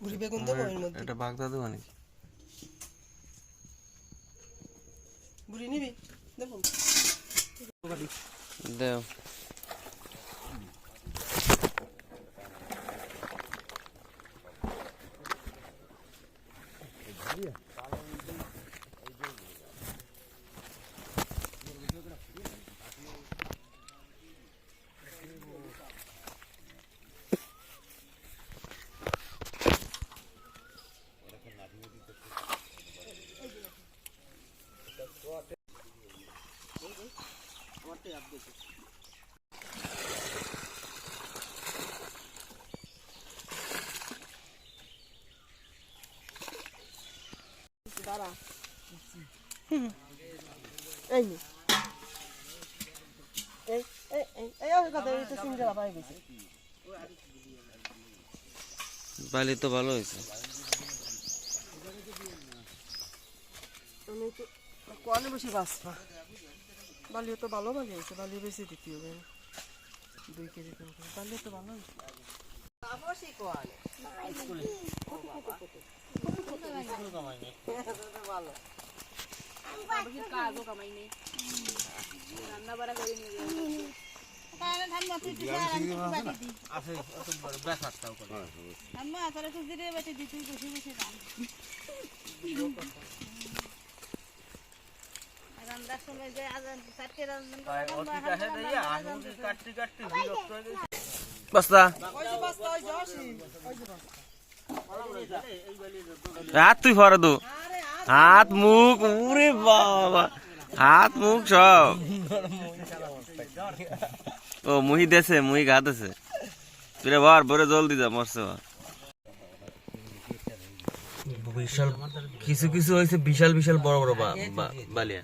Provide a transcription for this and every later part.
বুড়ি বেগুন দেবো এর মধ্যে। এটা বাগদা দেবো নাকি? বুড়ি নিবি দেবো। দেও। দাঁড়া এই নি এই এই এই এই কথা এই তো সিঙ্গারা পাই গেছে। বালি তো ভালো হয়েছে। আমি তো কোয়ালে বেশি বাঁচবা বালিও তো ভালো বালি হয়েছে। বালি বেশি দিতে হবে 2 কেজি বালিও তো ভালো হয়েছে। অবশ্যই কোয়ালে ভালো কাজও কামাই নেই রান্না বাড়া করে নিয়ে বস্তা হাত তুই ফরে দু হাত মুখ উরে বাবা হাত মুখ সব। ও মুহি দেছে মুহি ঘা দেছে তুই বার ভরে জলদি যা মরছে। বিশাল কিছু কিছু হয়েছে বিশাল বিশাল বড় বড় বালিয়া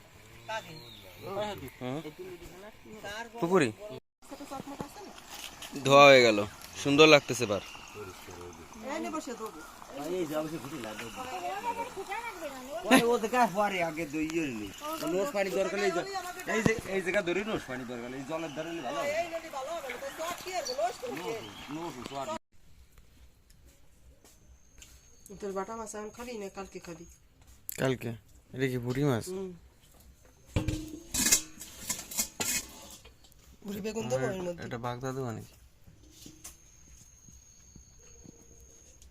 পুকুরি ধোয়া হয়ে গেল সুন্দর লাগতেছে এবার। তোর বাটা মাছ এখন খাবি না কালকে খাবি? কালকে এটা কি পুঁটি মাছ? বুড়ি বেগুন দেবো এর মধ্যে। এটা বাগদা দেবো নাকি?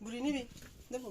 বুড়ি নিবি দেবো।